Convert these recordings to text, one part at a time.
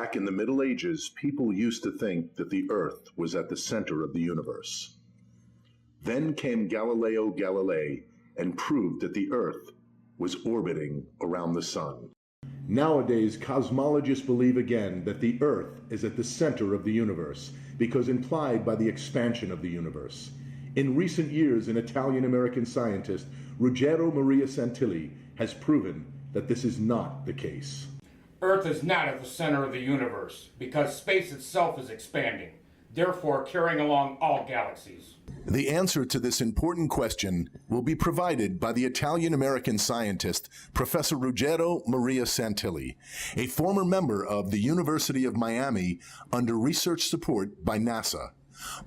Back in the Middle Ages, people used to think that the Earth was at the center of the universe. Then came Galileo Galilei and proved that the Earth was orbiting around the sun. Nowadays, cosmologists believe again that the Earth is at the center of the universe because implied by the expansion of the universe. In recent years, an Italian-American scientist, Ruggero Maria Santilli, has proven that this is not the case. Earth is not at the center of the universe because space itself is expanding, therefore carrying along all galaxies. The answer to this important question will be provided by the Italian-American scientist, Professor Ruggero Maria Santilli, a former member of the University of Miami under research support by NASA,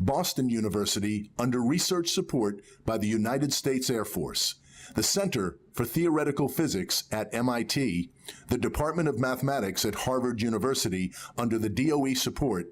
Boston University under research support by the United States Air Force, the Center for Theoretical Physics at MIT, the Department of Mathematics at Harvard University under the DOE support,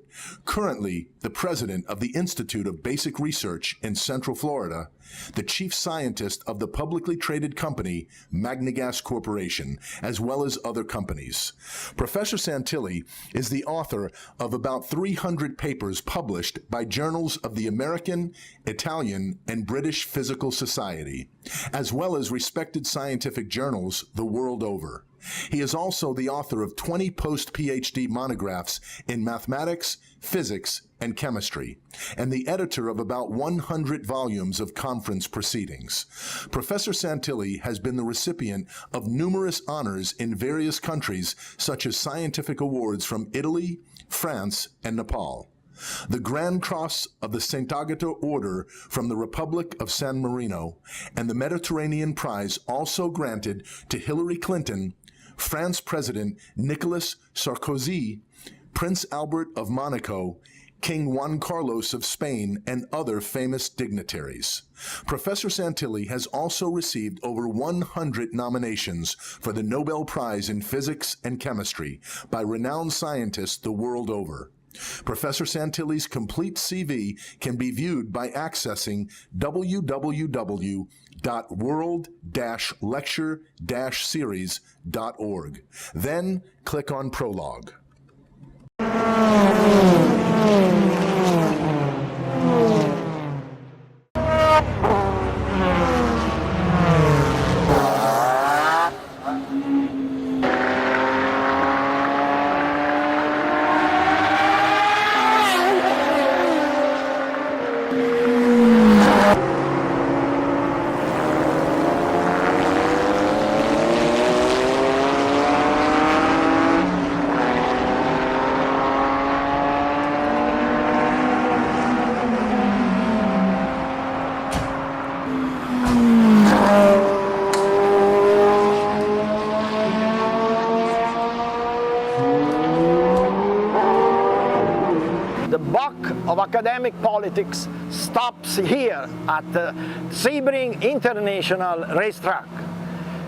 currently the president of the Institute of Basic Research in Central Florida, the chief scientist of the publicly traded company Magnagas Corporation, as well as other companies. Professor Santilli is the author of about 300 papers published by journals of the American, Italian, and British Physical Society, as well as respected scientific journals the world over. He is also the author of 20 post-PhD monographs in mathematics, physics, and chemistry, and the editor of about 100 volumes of conference proceedings. Professor Santilli has been the recipient of numerous honors in various countries, such as scientific awards from Italy, France, and Nepal. The Grand Cross of the St. Agatha Order from the Republic of San Marino, and the Mediterranean Prize also granted to Hillary Clinton, France President Nicolas Sarkozy, Prince Albert of Monaco, King Juan Carlos of Spain, and other famous dignitaries. Professor Santilli has also received over 100 nominations for the Nobel Prize in Physics and Chemistry by renowned scientists the world over. Professor Santilli's complete CV can be viewed by accessing www.world-lecture-series.org. Then click on Prologue. Of academic politics stops here at the Sebring International Racetrack.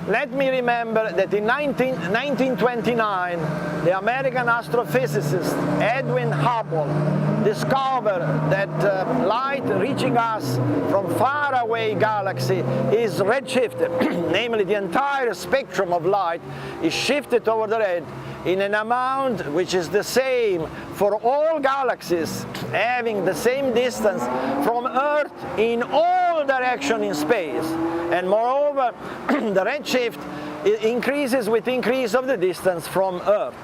Let me remember that in 1929, the American astrophysicist Edwin Hubble discovered that light reaching us from faraway galaxy is redshifted, namely the entire spectrum of light is shifted toward the red in an amount which is the same for all galaxies having the same distance from Earth in all directions in space. And moreover, the redshift increases with increase of the distance from Earth.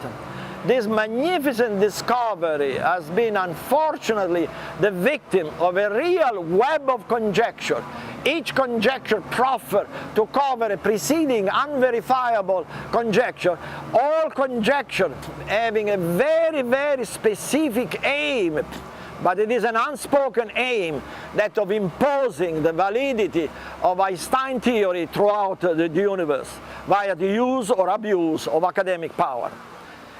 This magnificent discovery has been, unfortunately, the victim of a real web of conjecture. Each conjecture proffered to cover a preceding unverifiable conjecture, all conjecture having a very, very specific aim, but it is an unspoken aim, that of imposing the validity of Einstein theory throughout the universe via the use or abuse of academic power.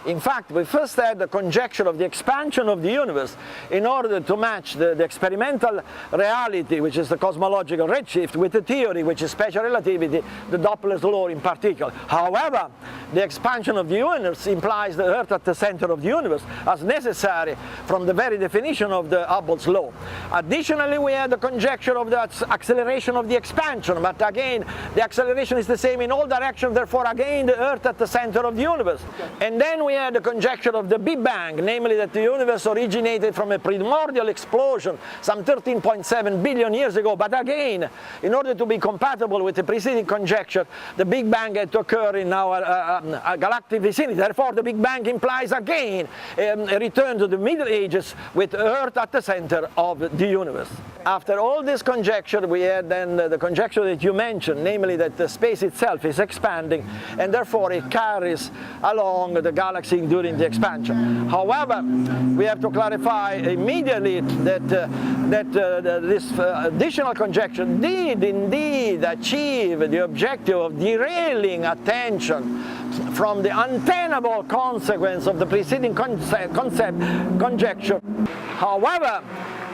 In fact, we first had the conjecture of the expansion of the universe in order to match the experimental reality, which is the cosmological redshift, with the theory, which is special relativity, the Doppler's law in particular. However, the expansion of the universe implies the Earth at the center of the universe as necessary from the very definition of the Hubble's law. Additionally, we had the conjecture of the acceleration of the expansion, but again, the acceleration is the same in all directions, therefore again the Earth at the center of the universe. And then we we had the conjecture of the Big Bang, namely that the universe originated from a primordial explosion some 13.7 billion years ago. But again, in order to be compatible with the preceding conjecture, the Big Bang had to occur in our galactic vicinity. Therefore, the Big Bang implies again a return to the Middle Ages with Earth at the center of the universe. After all this conjecture, we had then the conjecture that you mentioned, namely that the space itself is expanding and therefore it carries along the galaxy during the expansion. However, we have to clarify immediately that this additional conjecture did indeed achieve the objective of derailing attention from the untenable consequence of the preceding conjecture. However,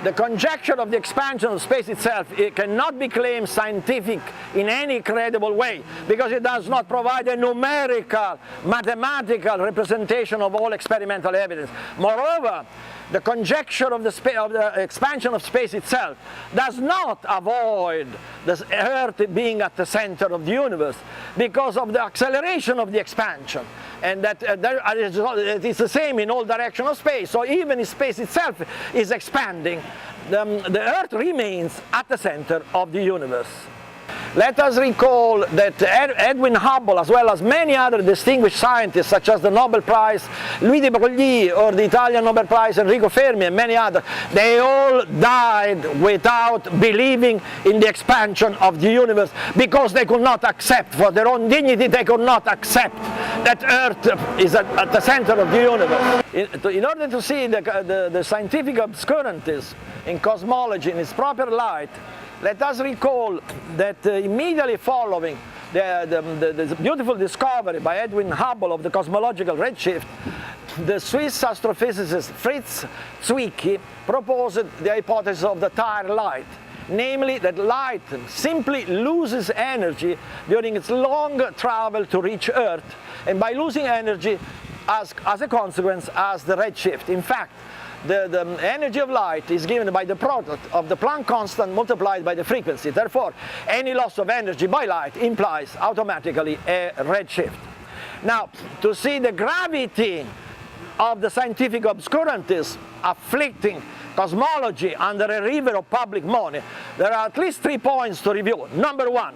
the conjecture of the expansion of space itself, it cannot be claimed scientific in any credible way, because it does not provide a numerical, mathematical representation of all experimental evidence. Moreover, the conjecture of the expansion of space itself does not avoid the Earth being at the center of the universe, because of the acceleration of the expansion. And that it is the same in all directions of space. So even if space itself is expanding, the Earth remains at the center of the universe. Let us recall that Edwin Hubble, as well as many other distinguished scientists, such as the Nobel Prize Louis de Broglie or the Italian Nobel Prize Enrico Fermi and many others, they all died without believing in the expansion of the universe, because they could not accept, for their own dignity, they could not accept that Earth is at the center of the universe. In order to see the scientific obscurantism in cosmology in its proper light, let us recall that immediately following the beautiful discovery by Edwin Hubble of the cosmological redshift, the Swiss astrophysicist Fritz Zwicky proposed the hypothesis of the tire light, namely that light simply loses energy during its long travel to reach Earth, and by losing energy as a consequence as the redshift. In fact, the energy of light is given by the product of the Planck constant multiplied by the frequency. Therefore, any loss of energy by light implies automatically a redshift. Now, to see the gravity of the scientific obscurantism afflicting cosmology under a river of public money, there are at least 3 points to review. Number one,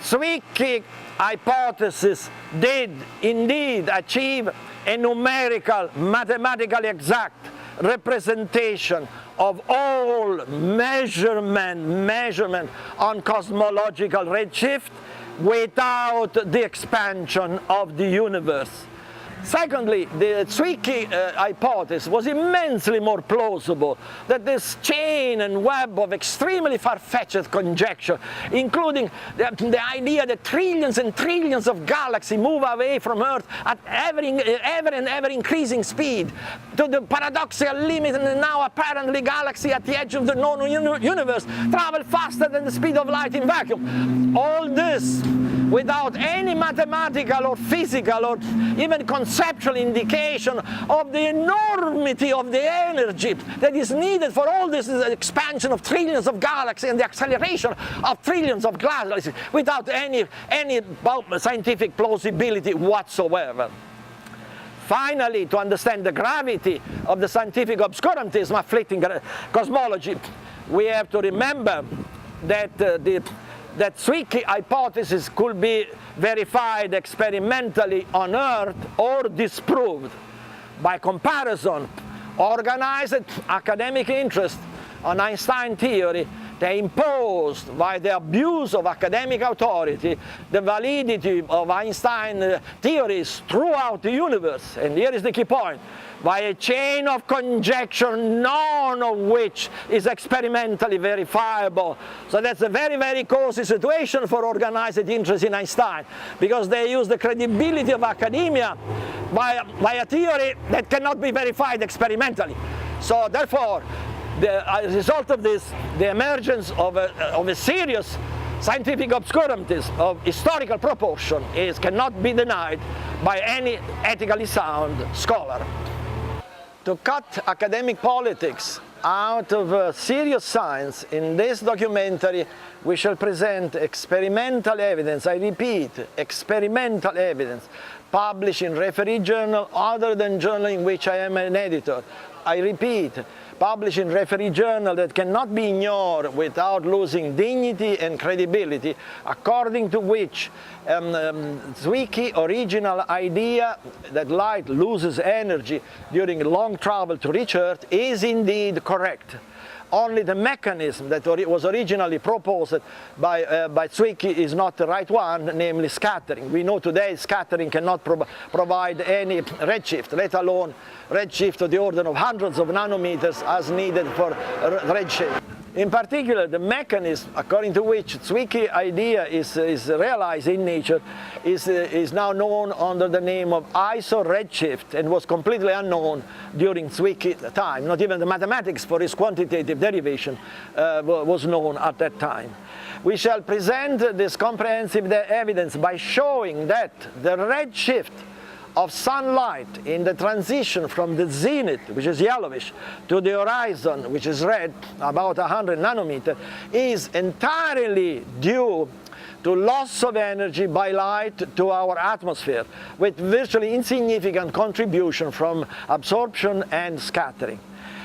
Zwicky hypothesis did indeed achieve a numerical, mathematically exact representation of all measurement on cosmological redshift without the expansion of the universe. Secondly, the Zwicky hypothesis was immensely more plausible than this chain and web of extremely far-fetched conjecture, including the idea that trillions and trillions of galaxies move away from Earth at ever increasing speed, to the paradoxical limit, and now apparently galaxies at the edge of the known universe travel faster than the speed of light in vacuum. All this without any mathematical or physical or even conceptual indication of the enormity of the energy that is needed for all this expansion of trillions of galaxies and the acceleration of trillions of galaxies, without any scientific plausibility whatsoever. Finally, to understand the gravity of the scientific obscurantism afflicting cosmology, we have to remember that that Zwicky hypothesis could be verified experimentally on Earth or disproved. By comparison, organized academic interest on Einstein theory, they imposed, by the abuse of academic authority, the validity of Einstein theories throughout the universe. And here is the key point: by a chain of conjecture, none of which is experimentally verifiable. So that's a very, very cozy situation for organized interest in Einstein, because they use the credibility of academia by a theory that cannot be verified experimentally. So therefore, as a result of this, the emergence of a serious scientific obscurantism of historical proportion cannot be denied by any ethically sound scholar. To cut academic politics out of serious science, in this documentary we shall present experimental evidence, I repeat, experimental evidence, published in referee journal other than journal in which I am an editor. I repeat, published in referee journal that cannot be ignored without losing dignity and credibility, according to which Zwicky original idea that light loses energy during long travel to reach Earth is indeed correct. Only the mechanism that was originally proposed by Zwicky is not the right one, namely scattering. We know today scattering cannot provide any redshift, let alone redshift of the order of hundreds of nanometers as needed for redshift. In particular, the mechanism according to which Zwicky idea is realized in nature is now known under the name of iso-redshift and was completely unknown during Zwicky time. Not even the mathematics for its quantitative derivation was known at that time. We shall present this comprehensive evidence by showing that the redshift of sunlight in the transition from the zenith, which is yellowish, to the horizon, which is red, about 100 nanometers, is entirely due to loss of energy by light to our atmosphere, with virtually insignificant contribution from absorption and scattering.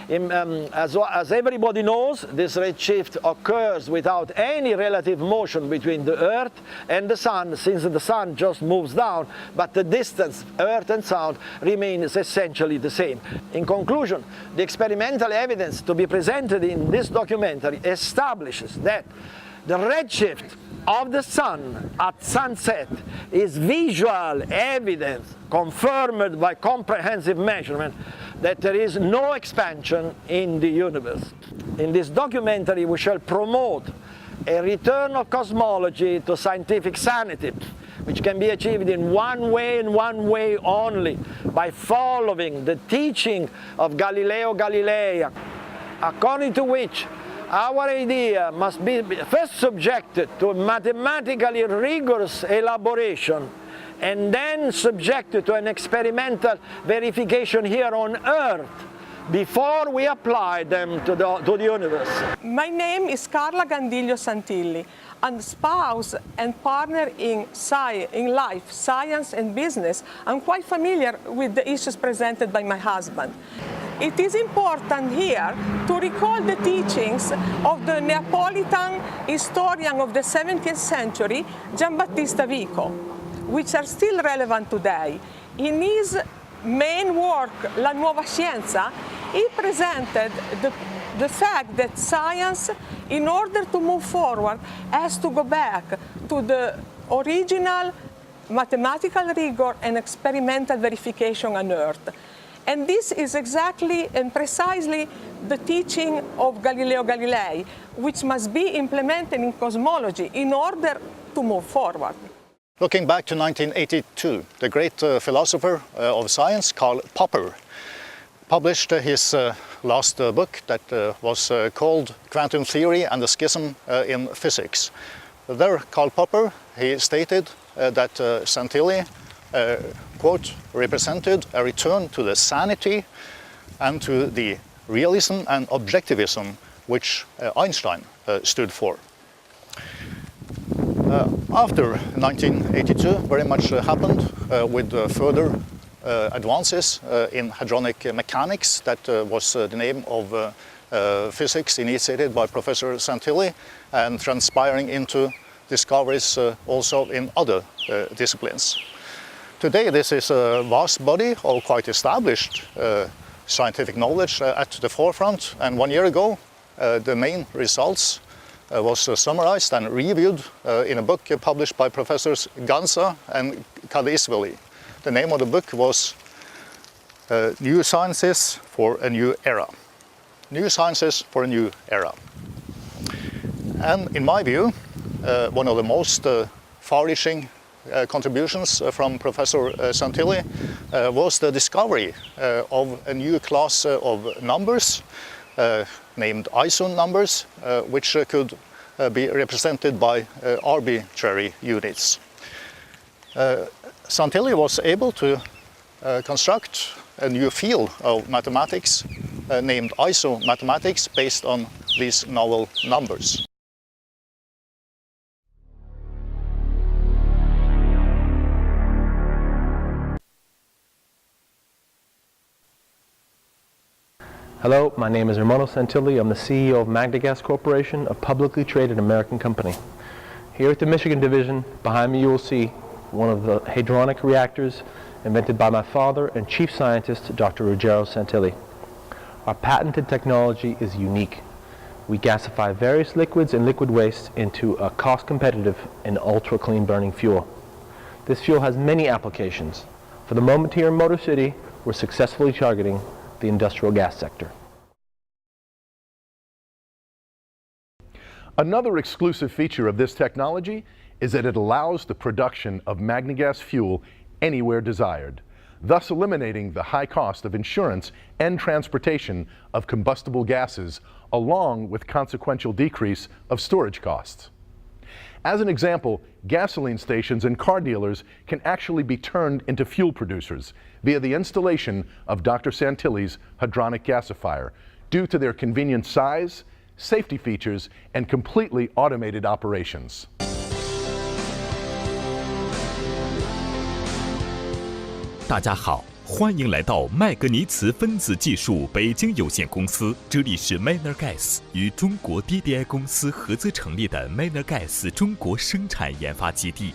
As everybody knows, this redshift occurs without any relative motion between the Earth and the Sun, since the Sun just moves down, but the distance Earth and Sun remains essentially the same. In conclusion, the experimental evidence to be presented in this documentary establishes that the redshift of the Sun at sunset is visual evidence confirmed by comprehensive measurement that there is no expansion in the universe. In this documentary we shall promote a return of cosmology to scientific sanity, which can be achieved in one way and one way only, by following the teaching of Galileo Galilei, according to which our idea must be first subjected to mathematically rigorous elaboration and then subjected to an experimental verification here on Earth before we apply them to the universe. My name is Carla Gandilio Santilli, and spouse and partner in life, science and business. I'm quite familiar with the issues presented by my husband. It is important here to recall the teachings of the Neapolitan historian of the 17th century, Giambattista Vico, which are still relevant today. In his main work, La Nuova Scienza, he presented the fact that science, in order to move forward, has to go back to the original mathematical rigor and experimental verification on Earth. And this is exactly and precisely the teaching of Galileo Galilei, which must be implemented in cosmology in order to move forward. Looking back to 1982, the great philosopher of science, Karl Popper, published his last book that was called Quantum Theory and the Schism in Physics. There, Karl Popper, he stated that Santilli, quote, represented a return to the sanity and to the realism and objectivism which Einstein stood for. After 1982, very much happened with further advances in hadronic mechanics. That was the name of physics initiated by Professor Santilli and transpiring into discoveries also in other disciplines. Today this is a vast body of quite established scientific knowledge at the forefront, and 1 year ago the main results was summarized and reviewed in a book published by Professors Gansa and Kadisvili. The name of the book was New Sciences for a New Era. New Sciences for a New Era. And in my view, one of the most far-reaching contributions from Professor Santilli was the discovery of a new class of numbers named ISO numbers, which could be represented by arbitrary units. Santilli was able to construct a new field of mathematics named ISO mathematics based on these novel numbers. Hello, my name is Santilli. I'm the CEO of MagnaGas Corporation, a publicly traded American company. Here at the Michigan division, behind me you will see one of the hadronic reactors invented by my father and chief scientist, Dr. Ruggero Santilli. Our patented technology is unique. We gasify various liquids and liquid waste into a cost-competitive and ultra-clean burning fuel. This fuel has many applications. For the moment here in Motor City, we're successfully targeting the industrial gas sector. Another exclusive feature of this technology is that it allows the production of MagnaGas fuel anywhere desired, thus eliminating the high cost of insurance and transportation of combustible gases, along with consequential decrease of storage costs. As an example, gasoline stations and car dealers can actually be turned into fuel producers via the installation of Dr. Santilli's hadronic gasifier, due to their convenient size, safety features, and completely automated operations. 大家好，欢迎来到麦格尼茨分子技术北京有限公司。这里是 MagnaGas 与中国 DDI 公司合资成立的 MagnaGas 中国生产研发基地。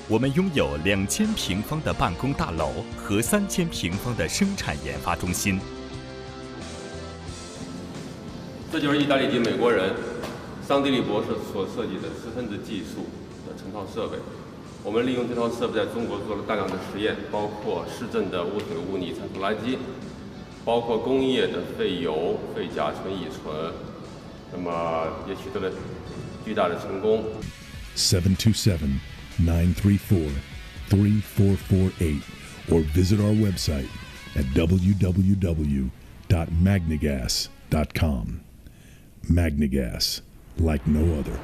我们拥有2000平方的办公大楼和3000平方的生产研发中心。这就是意大利籍美国人桑蒂利博士所设计的磁分子技术的成套设备。我们利用这套设备在中国做了大量的实验，包括市政的污水污泥铲除垃圾，包括工业的废油、废甲醇、乙醇，那么也取得了巨大的成功。727-934-3448 or visit our website at www.magnagas.com. MagnaGas, like no other.